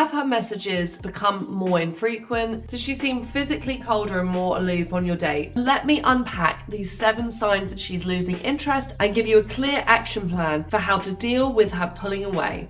Have her messages become more infrequent? Does she seem physically colder and more aloof on your date? Let me unpack these 7 signs that she's losing interest and give you a clear action plan for how to deal with her pulling away.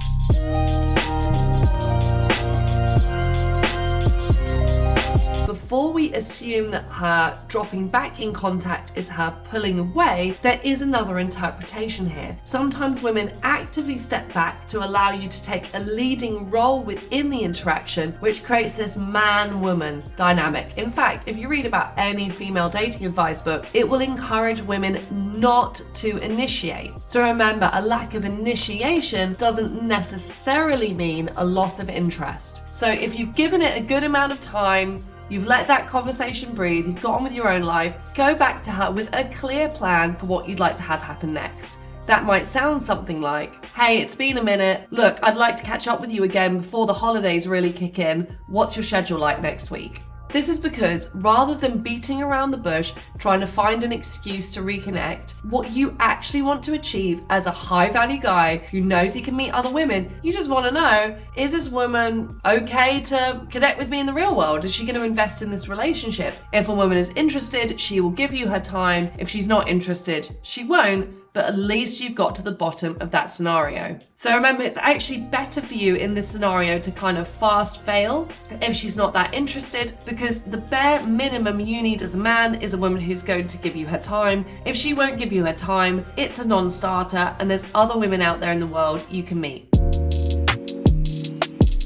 Before we assume that her dropping back in contact is her pulling away, there is another interpretation here. Sometimes women actively step back to allow you to take a leading role within the interaction, which creates this man-woman dynamic. In fact, if you read about any female dating advice book, it will encourage women not to initiate. So remember, a lack of initiation doesn't necessarily mean a loss of interest. So if you've given it a good amount of time, you've let that conversation breathe, you've got on with your own life, go back to her with a clear plan for what you'd like to have happen next. That might sound something like, hey, it's been a minute. Look, I'd like to catch up with you again before the holidays really kick in. What's your schedule like next week? This is because rather than beating around the bush, trying to find an excuse to reconnect, what you actually want to achieve as a high value guy who knows he can meet other women, you just want to know, is this woman okay to connect with me in the real world? Is she going to invest in this relationship? If a woman is interested, she will give you her time. If she's not interested, she won't. But at least you've got to the bottom of that scenario. So remember, it's actually better for you in this scenario to kind of fast fail if she's not that interested, because the bare minimum you need as a man is a woman who's going to give you her time. If she won't give you her time, it's a non-starter, and there's other women out there in the world you can meet.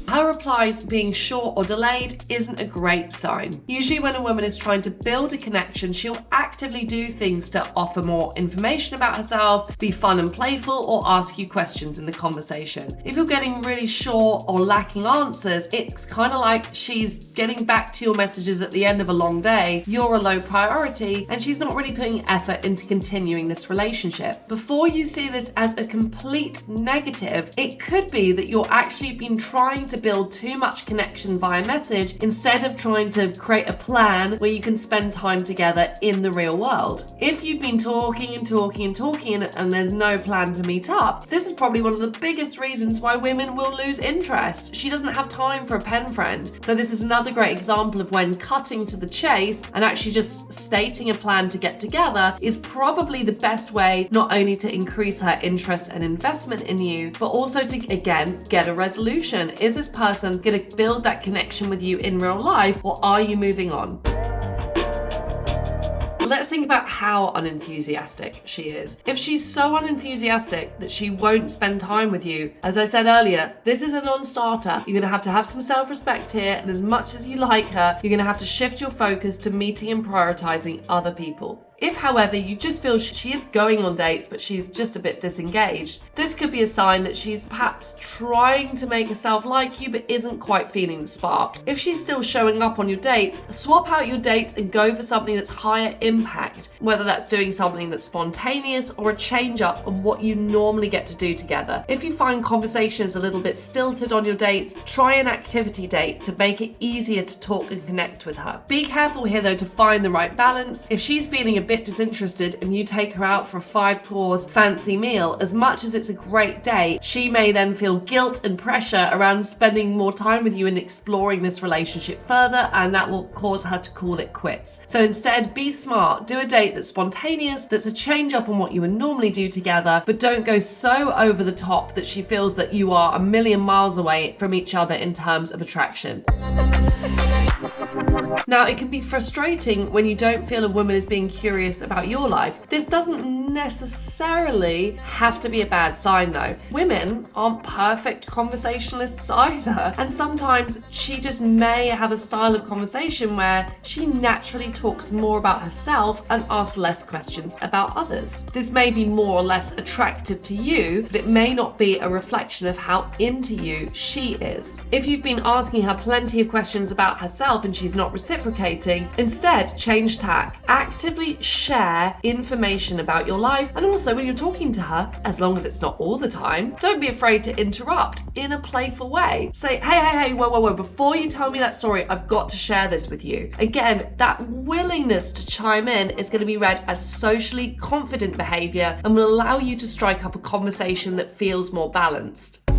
Her replies being short or delayed isn't a great sign. Usually when a woman is trying to build a connection, she'll actively do things to offer more information about herself, be fun and playful, or ask you questions in the conversation. If you're getting really short or lacking answers, it's kind of like she's getting back to your messages at the end of a long day, you're a low priority, and she's not really putting effort into continuing this relationship. Before you see this as a complete negative, it could be that you're actually been trying to build too much connection via message instead of trying to create a plan where you can spend time together in the real world. If you've been talking and there's no plan to meet up, this is probably one of the biggest reasons why women will lose interest. She doesn't have time for a pen friend. So this is another great example of when cutting to the chase and actually just stating a plan to get together is probably the best way, not only to increase her interest and investment in you, but also to, again, get a resolution. Is this person going to build that connection with you in real life, or are you moving on? Let's think about how unenthusiastic she is. If she's so unenthusiastic that she won't spend time with you, as I said earlier, this is a non-starter. You're going to have some self-respect here, and as much as you like her, you're going to have to shift your focus to meeting and prioritizing other people. If, however, you just feel she is going on dates, but she's just a bit disengaged, this could be a sign that she's perhaps trying to make herself like you, but isn't quite feeling the spark. If she's still showing up on your dates, swap out your dates and go for something that's higher impact, whether that's doing something that's spontaneous or a change up on what you normally get to do together. If you find conversations a little bit stilted on your dates, try an activity date to make it easier to talk and connect with her. Be careful here though to find the right balance. If she's feeling a bit disinterested and you take her out for a 5-course fancy meal, as much as it's a great day, she may then feel guilt and pressure around spending more time with you and exploring this relationship further, and that will cause her to call it quits. So instead, be smart. Do a date that's spontaneous, that's a change up on what you would normally do together, but don't go so over the top that she feels that you are a million miles away from each other in terms of attraction. Now, it can be frustrating when you don't feel a woman is being curious about your life. This doesn't necessarily have to be a bad sign though. Women aren't perfect conversationalists either, and sometimes she just may have a style of conversation where she naturally talks more about herself and asks less questions about others. This may be more or less attractive to you, but it may not be a reflection of how into you she is. If you've been asking her plenty of questions about herself and she's not reciprocating, instead change tack. Actively share information about your life, and also when you're talking to her, as long as it's not all the time, don't be afraid to interrupt in a playful way. Say, hey, whoa, before you tell me that story, I've got to share this with you. Again, that willingness to chime in is going to be read as socially confident behavior and will allow you to strike up a conversation that feels more balanced.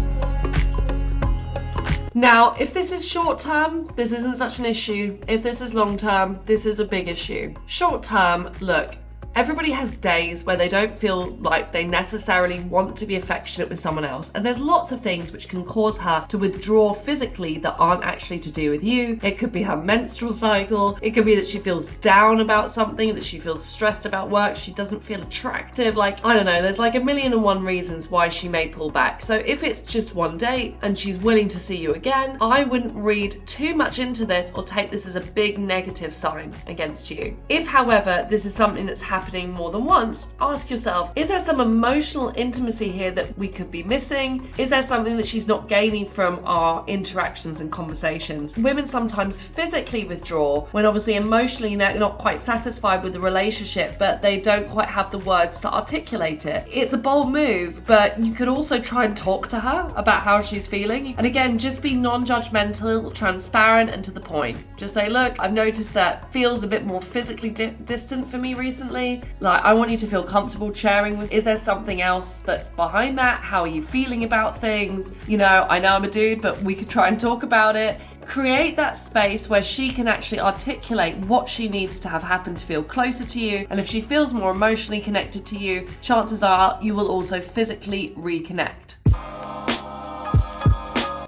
Now, if this is short term, this isn't such an issue. If this is long term, this is a big issue. Short term, look, everybody has days where they don't feel like they necessarily want to be affectionate with someone else. And there's lots of things which can cause her to withdraw physically that aren't actually to do with you. It could be her menstrual cycle. It could be that she feels down about something, that she feels stressed about work. She doesn't feel attractive. Like, I don't know, there's like 1,000,001 reasons why she may pull back. So if it's just one date and she's willing to see you again, I wouldn't read too much into this or take this as a big negative sign against you. If, however, this is something that's happening more than once, ask yourself, is there some emotional intimacy here that we could be missing? Is there something that she's not gaining from our interactions and conversations? Women sometimes physically withdraw when obviously emotionally they're not quite satisfied with the relationship, but they don't quite have the words to articulate it. It's a bold move, but you could also try and talk to her about how she's feeling. And again, just be non-judgmental, transparent, and to the point. Just say, look, I've noticed that feels a bit more physically distant for me recently. Like, I want you to feel comfortable sharing with, is there something else that's behind that? How are you feeling about things? You know, I know I'm a dude, but we could try and talk about it. Create that space where she can actually articulate what she needs to have happen to feel closer to you. And if she feels more emotionally connected to you, chances are you will also physically reconnect.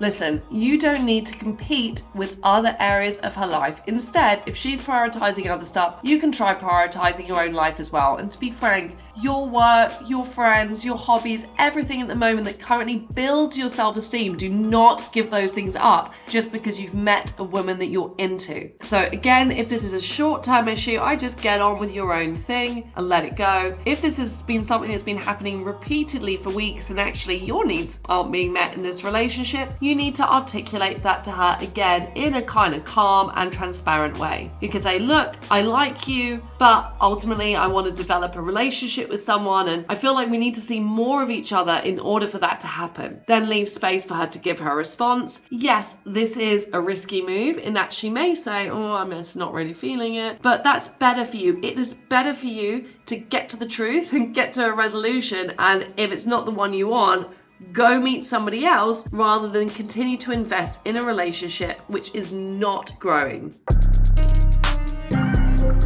Listen, you don't need to compete with other areas of her life. Instead, if she's prioritizing other stuff, you can try prioritizing your own life as well. And to be frank, your work, your friends, your hobbies, everything at the moment that currently builds your self-esteem, do not give those things up just because you've met a woman that you're into. So again, if this is a short-term issue, I just get on with your own thing and let it go. If this has been something that's been happening repeatedly for weeks and actually your needs aren't being met in this relationship, you need to articulate that to her again in a kind of calm and transparent way. You can say, look, I like you, but ultimately I want to develop a relationship with someone and I feel like we need to see more of each other in order for that to happen. Then leave space for her to give her response. Yes, this is a risky move in that she may say, oh, I'm just not really feeling it, but that's better for you. It is better for you to get to the truth and get to a resolution, and if it's not the one you want, go meet somebody else rather than continue to invest in a relationship which is not growing.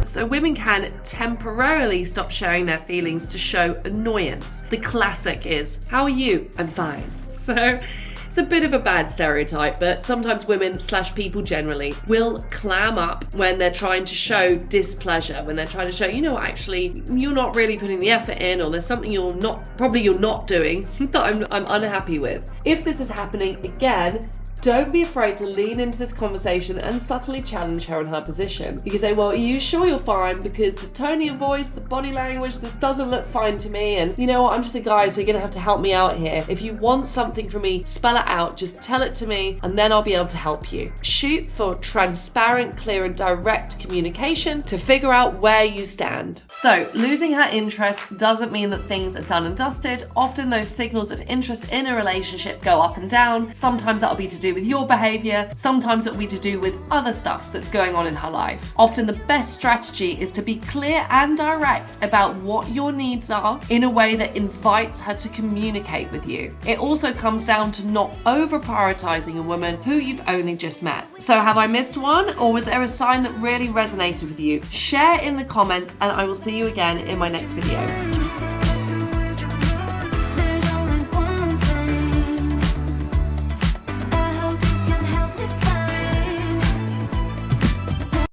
So women can temporarily stop sharing their feelings to show annoyance. The classic is, how are you? I'm fine. So it's a bit of a bad stereotype, but sometimes women / people generally will clam up when they're trying to show displeasure, when they're trying to show, you know, actually you're not really putting the effort in, or there's something you're not doing that I'm unhappy with. If this is happening again, don't be afraid to lean into this conversation and subtly challenge her in her position. You can say, well, are you sure you're fine? Because the tone of your voice, the body language, this doesn't look fine to me. And you know what? I'm just a guy, so you're going to have to help me out here. If you want something from me, spell it out. Just tell it to me, and then I'll be able to help you. Shoot for transparent, clear, and direct communication to figure out where you stand. So losing her interest doesn't mean that things are done and dusted. Often those signals of interest in a relationship go up and down. Sometimes that'll be to do with your behavior, sometimes it'll be to do with other stuff that's going on in her life. Often the best strategy is to be clear and direct about what your needs are in a way that invites her to communicate with you. It also comes down to not over prioritizing a woman who you've only just met. So have I missed one, or was there a sign that really resonated with you? Share in the comments, and I will see you again in my next video.